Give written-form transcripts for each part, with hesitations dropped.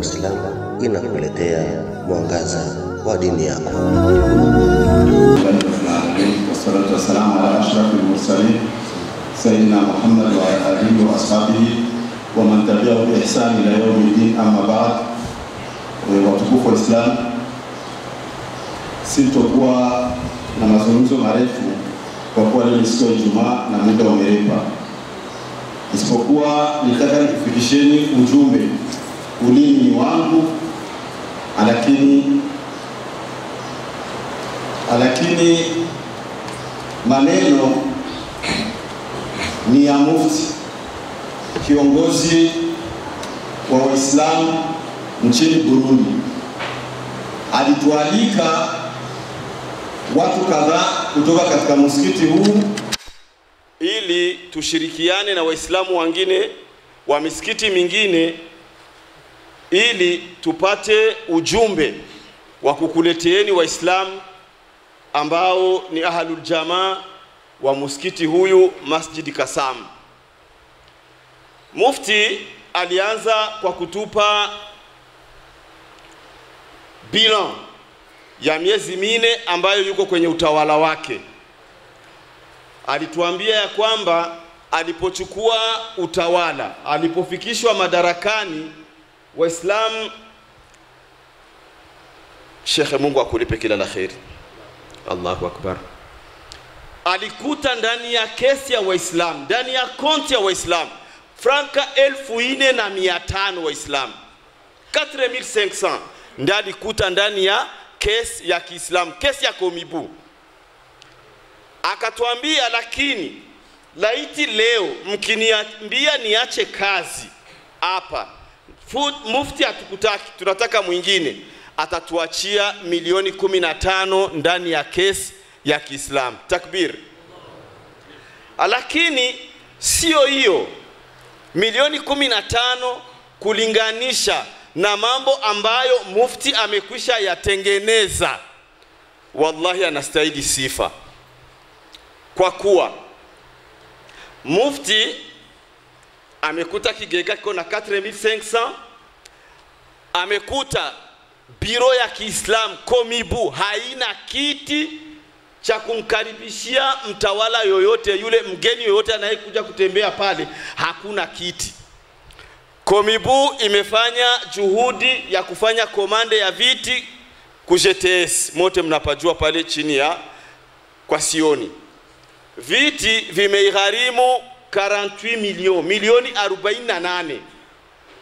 Uislamu inakuletea mwangaza wa dini yako. Wassalatu wassalamu ala ashrafil mursalin sayyidina Muhammad wa alihi wa ashabihi wa man tabi'ahu bi ihsan ila yawmiddin, amma ba'd. Watukufu wa Islam, sitokuwa na mazungumzo marefu kwa kuwa leo ni siku ya Ijumaa na muda umerepa, isipokuwa nitaka nikufikisheni ujumbe. Ulimi wangu lakini maneno ni ya Mufti, kiongozi wa Waislamu nchini Burundi. Alitualika watu kadhaa kutoka katika msikiti huu ili tushirikiane na Waislamu wengine wa misikiti mingine ili tupate ujumbe wa kukuleteeni Waislamu ambao ni ahlul jamaa wa msikiti huyu Masjid Kasam. Mufti alianza kwa kutupa bilan ya miezi 4 ambayo yuko kwenye utawala wake. Alituambia ya kwamba alipochukua utawala, alipofikishwa madarakani, Waislamu, Sheikh, Mungu akulipe kila la kheri, Allahu Akbar, alikuta ndani ya kesi ya Waislamu, ndani ya konti ya Waislamu, franka 4,500 Waislamu, 4,500 ndio alikuta ndani ya kesi ya Kiislamu, kesi ya Komibu. Akatuambia, lakini laiti leo mkiniambia niache kazi hapa, Mufti hatukutaki, tunataka mwingine, atatuachia milioni 15 ndani ya kesi ya Kiislamu. Takbir. Lakini sio hiyo milioni 15 kulinganisha na mambo ambayo Mufti amekwisha yatengeneza, wallahi anastahili sifa. Kwa kuwa Mufti amekuta kigega kiko na 4,500, amekuta biro ya Kiislamu Komibu haina kiti cha kumkaribishia mtawala yoyote yule, mgeni yoyote anayekuja kutembea pale, hakuna kiti. Komibu imefanya juhudi ya kufanya komande ya viti ku GTS, mote mnapajua pale chini ya kwa Sioni. Viti vimeigharimu 48 milioni 48,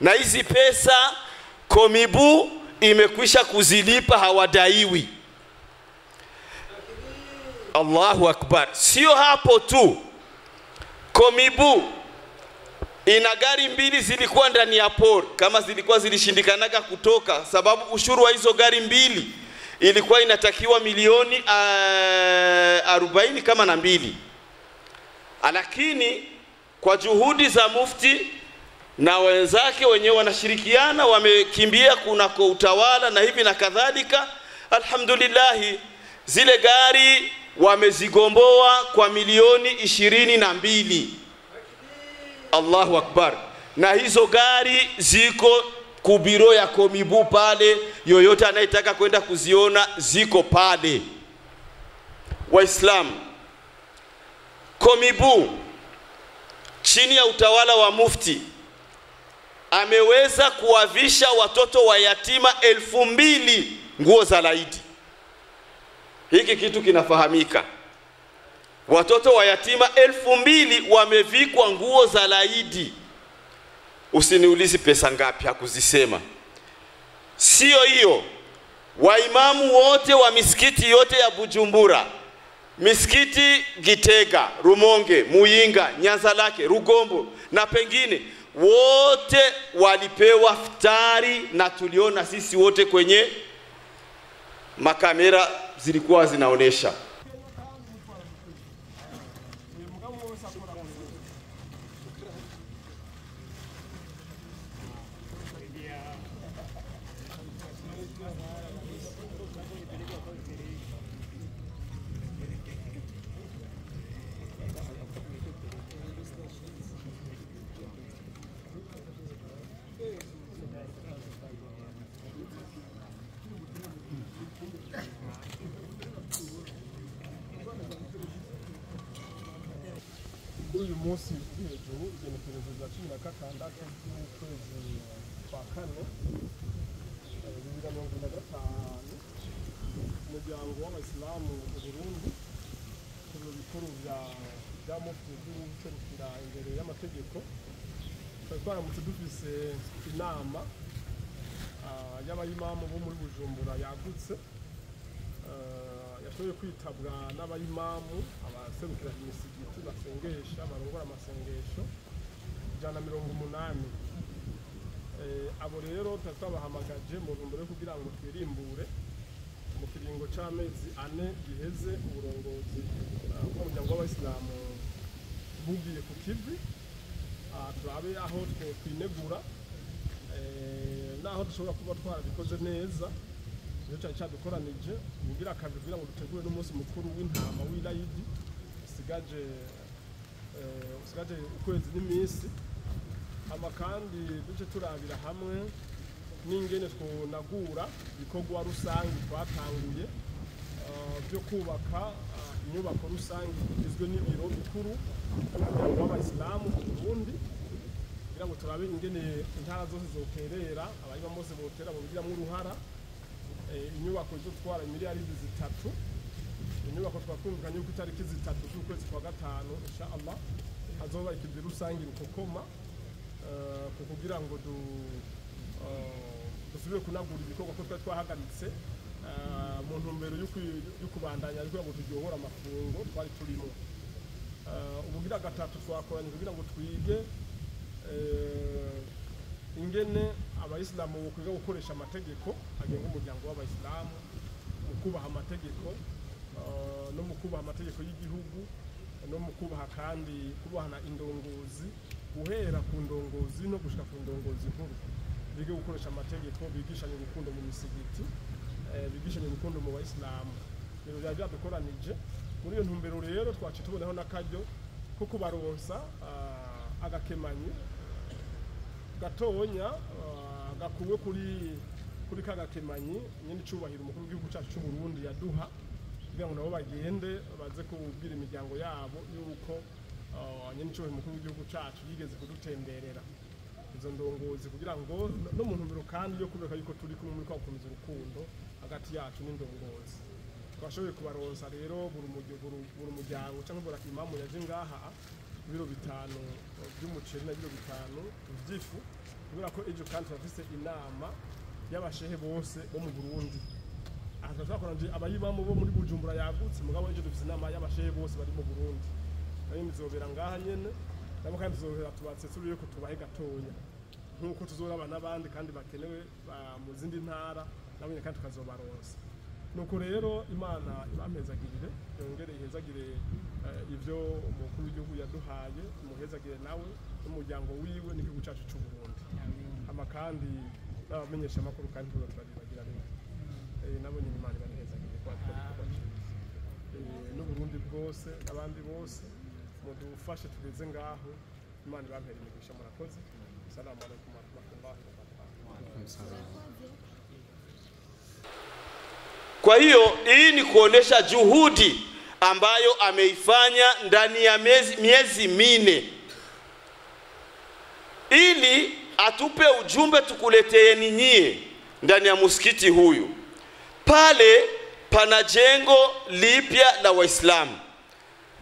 na hizi pesa Komibu imekwisha kuzilipa, hawadaiwi. Allahu Akbar. Sio hapo tu, Komibu ina gari 2 zilikuwa ndani ya port, kama zilikuwa zilishindikanaga kutoka, sababu ushuru wa hizo gari 2 ilikuwa inatakiwa milioni 40 kama na 2. Lakini kwa juhudi za Mufti na wenzake wenyewe wanashirikiana, wamekimbia kunako utawala na hivi na kadhalika, alhamdulillah, zile gari wamezigomboa kwa milioni 22. Allahu Akbar. Na hizo gari ziko kubiro ya Komibu pale, yoyote anayetaka kwenda kuziona ziko pale. Waislamu, Komibu chini ya utawala wa Mufti ameweza kuwavisha watoto wa yatima 2,000 nguo za laidi. Hiki kitu kinafahamika. Watoto wa yatima 2,000 wamevikwa nguo za laidi. Usiniulizi pesa ngapi, hakuzisema. Sio hiyo, waimamu wote wa misikiti yote ya Bujumbura, misikiti Gitega, Rumonge, Muyinga, Nyanzarake, Rugombo na pengine, wote walipewa futari, na tuliona sisi wote kwenye makamera zilikuwa zinaonesha. kuri uyu munsi hejuru igenekerezo rya 16 z'ukwezi kwa kane 2025 umuryango w'abayisilamu mu Burundi ku bikuru bya mufti by'ubuserukira imbere y'amategeko twaramutse dufise inama y'abayimamu bo muri Bujumbura yagutse yashoboye kwitabwa n'abayimamu abaserukira imisigiti basengesha barongora amasengesho 180. Abo rero twabahamagaje mu ntumbero yo kugira ngo twirimbure mu kiringo c'amezi 4 giheze uburongozi bw'umuryango w'abayisilamu bugiye ku kivi turabe aho twinegura naho dushobora kuba twarabikoze neza iyo cyadukoranije kugira kabiri kugira ngo dutegure n'umunsi mukuru w'intama w'Irayidi usigaje ukwezi n'iminsi kandi duce turabira hamwe n'ingene twonagura ibikorwa rusange twatanguye byo kubaka inyubako rusange igizwe n'ibiro bikuru by'umuryango w'abayisilamu mu Burundi kugira ngo turabe ingene intara zose zoterera abayiba bose botera mu bigiramo uruhara inyubako zo twara miliyaridi 3 inyubako twakumvikanye yuko itariki 3 z'ukwezi kwa gatanu inshallah azoba ikivi rusange rukokoma kugira ngo dusubire kunagura ibikorwa ko twahagaritse mu ntumbero yo kubandanya ariko ngo turyohora amafungo twari turimo ubugira gatatu twakoranye kugira ngo twige ingene abayisilamu bakwiga gukoresha amategeko agenga umuryango w'abayisilamu mu kubaha amategeko no mu kubaha amategeko y'igihugu no mu kubaha kandi kubahana indongozi guhera ku ndongozi no gushika ku ndongozi nkuru bige gukoresha amategeko bigishanye urukundo mu misigiti bigishanye urukundo mu bayisilamu rero byadukoranije muri iyo ntumbero rero twaci tubonaho n'akaryo ko kubaronsa agakemanyi gatonya gakuwe kuri kagakemanyi nyine cubahira umukuru w'igihugu cyacu cy'u Burundi yaduha kugira ngo nabo bagende baze kubwira imiryango yabo yuko nyine cubahira umukuru w'igihugu cyacu yigeze kudutemberera izo ndongozi kugira ngo no mu ntumbero kandi yo kubeka yuko turi kumwe muri kwakomeza urukundo hagati yacu n'indongozi twashoboye kubaronsa rero buri muryango cyangwa buri imamu yaje ngaha ibiro 5 by'umuceri na biro 5 by'ifu kubera ko ejo kandi bafise inama y'abashehe bose bo mu Burundi twakoranje abayimamu bo muri Bujumbura yagutse mugabo ejo dufise inama y'abashehe bose bari mu Burundi nayo bizobera ngaha nyene nabo kandi tuzobera tubatse turi yuko tubahe gatonya nkuko tuzoraba n'abandi kandi bakenewe mu zindi ntara nabo nyene kandi tukazobaronsa nuko rero Imana ibampezagirire yongere ihezagire ivyo umukuru w'igihugu yaduhaye muhezagire nawe n'umuryango wiwe n'igihugu cyacu cy'u Burundi kandi n'abamenyesha amakuru kandi turabagira rero nabo nyine Imana ibanezagire kwa n'u Burundi bwose abandi bose mudufashe tugeze ngaho Imana ibampere imigisha murakoze. Assalamu alaykum wa rahmatullahi wa barakatuh. Kwa hiyo hii ni kuonesha juhudi ambayo ameifanya ndani ya miezi 4 ili atupe ujumbe tukuleteeni nyie ndani ya msikiti huyu. Pale pana jengo lipya la Waislamu,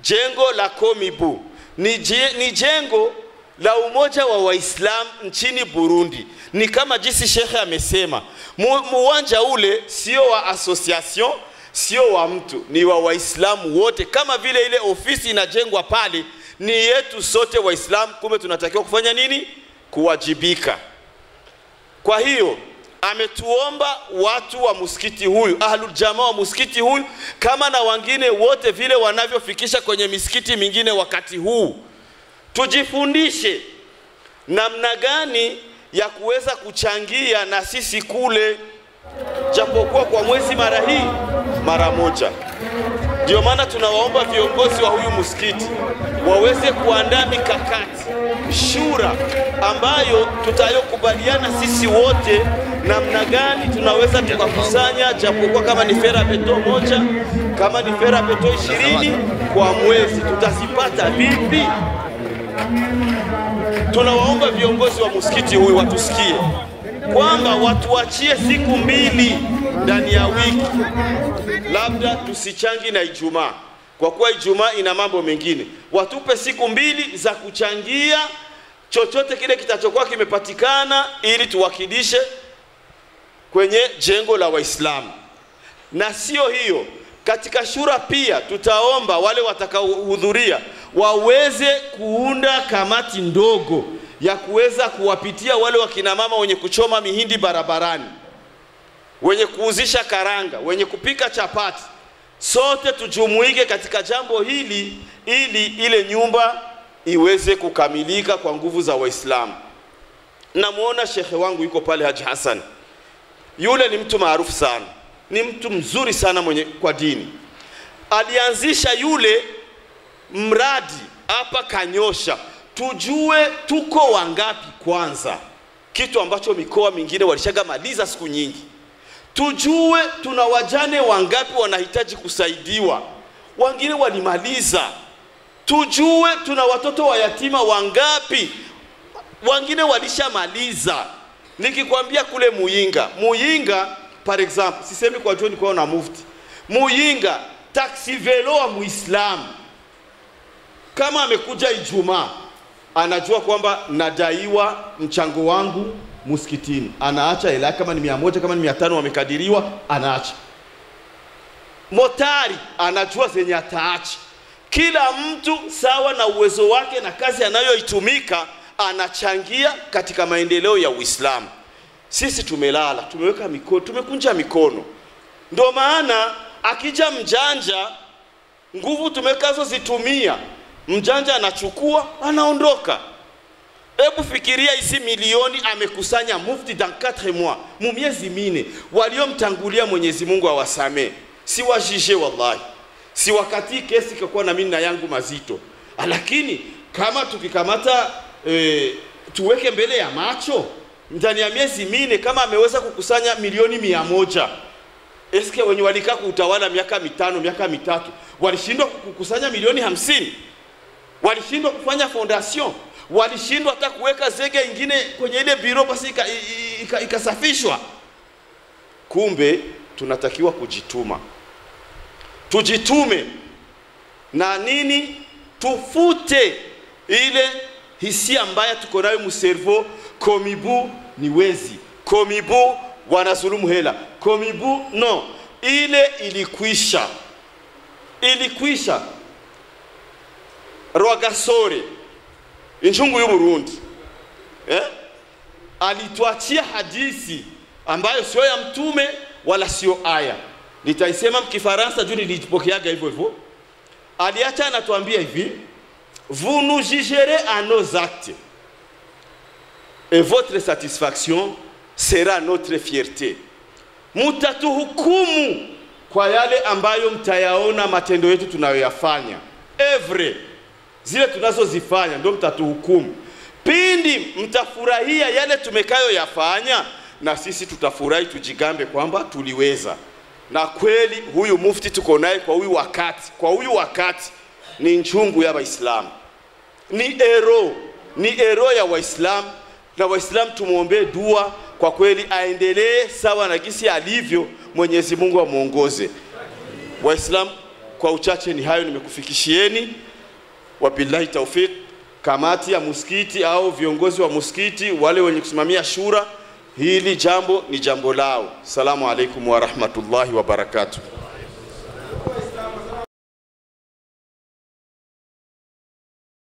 jengo la Komibu, ni jengo la umoja wa Waislamu nchini Burundi. Ni kama jinsi shekhe amesema, uwanja ule sio wa association, sio wa mtu, ni wa Waislamu wote. Kama vile ile ofisi inajengwa pale ni yetu sote Waislamu, kumbe tunatakiwa kufanya nini? Kuwajibika. Kwa hiyo ametuomba watu wa msikiti huyu, ahlul jamaa wa msikiti huyu, kama na wengine wote vile wanavyofikisha kwenye misikiti mingine wakati huu, tujifundishe namna gani ya kuweza kuchangia na sisi kule, japokuwa kwa mwezi mara moja. Ndio maana tunawaomba viongozi wa huyu msikiti waweze kuandaa mikakati, shura ambayo tutayokubaliana sisi wote namna gani tunaweza tukakusanya, japokuwa kama ni fera beto moja, kama ni fera beto 20 kwa mwezi, tutazipata vipi? Tunawaomba viongozi wa msikiti huyu watusikie kwamba watuachie siku 2 ndani ya wiki, labda tusichangi na Ijumaa kwa kuwa Ijumaa ina mambo mengine. Watupe siku 2 za kuchangia chochote kile kitachokuwa kimepatikana ili tuwakilishe kwenye jengo la Waislamu. Na sio hiyo, katika shura pia tutaomba wale watakaohudhuria waweze kuunda kamati ndogo ya kuweza kuwapitia wale wakina mama wenye kuchoma mihindi barabarani, wenye kuuzisha karanga, wenye kupika chapati. Sote tujumuike katika jambo hili ili ile nyumba iweze kukamilika kwa nguvu za Waislamu. Namuona shekhe wangu yuko pale, Haji Hassan. Yule ni mtu maarufu sana, ni mtu mzuri sana mwenye kwa dini. Alianzisha yule mradi hapa Kanyosha, tujue tuko wangapi kwanza, kitu ambacho mikoa mingine walishaga maliza siku nyingi. Tujue tuna wajane wangapi wanahitaji kusaidiwa, wengine walimaliza. Tujue tuna watoto wa yatima wangapi, wengine walishamaliza. Nikikwambia kule Muyinga par exemple, sisemi kwa John kwa na mufti, Muyinga taxi velo wa Muislamu kama amekuja Ijumaa anajua kwamba nadaiwa mchango wangu msikitini, anaacha hela kama ni 100 kama ni 500 wamekadiriwa, anaacha. Motari anajua zenye ataacha. Kila mtu sawa na uwezo wake na kazi anayoitumika anachangia katika maendeleo ya Uislamu. Sisi tumelala, tumeweka mikono, tumekunja mikono. Ndio maana akija mjanja, nguvu tumekazo zitumia, mjanja anachukua, anaondoka. Hebu fikiria hizi milioni amekusanya mufti dans 4 mois, mu miezi 4. Waliomtangulia Mwenyezi Mungu awasamee. Si wajije wallahi. Si wakati kesi kwa na mimi na yangu mazito. Lakini kama tukikamata tuweke mbele ya macho, ndani ya miezi 4 kama ameweza kukusanya milioni 100, eske wenye walikaa kuutawala miaka 5 miaka 3 walishindwa kukusanya milioni 50? Walishindwa kufanya fondation? Walishindwa hata kuweka zege ingine kwenye ile biro basi ikasafishwa? Kumbe tunatakiwa kujituma. Tujitume na nini? Tufute ile hisia mbaya tuko nayo mu cerveau. Komibu ni wezi, komibu wanazulumu hela, komibu no, ile ilikwisha. Ilikwisha. Rwagasore injungu y'u Burundi alituachia hadithi ambayo sio ya mtume wala sio aya. Nitaisema mkifaransa juu nilipokeaga hivyo hivyo. Aliacha anatuambia hivi: vous nous jugerez à nos actes et votre satisfaction sera notre fierté. Mutatuhukumu kwa yale ambayo mtayaona matendo yetu tunayoyafanya. Evre zile tunazozifanya ndio mtatuhukumu. Pindi mtafurahia yale tumekayo yafanya, na sisi tutafurahi, tujigambe kwamba tuliweza. Na kweli huyu mufti tuko naye kwa huyu wakati ni njungu ya Waislamu, ni hero ya Waislamu. Na Waislamu tumuombe dua kwa kweli aendelee sawa na gisi alivyo. Mwenyezi Mungu amuongoze. Waislamu, kwa uchache ni hayo nimekufikishieni. Wabillahi tawfik. Kamati ya msikiti au viongozi wa msikiti, wale wenye kusimamia shura, hili jambo ni jambo lao. Salamu alaikum wa rahmatullahi wa barakatuh.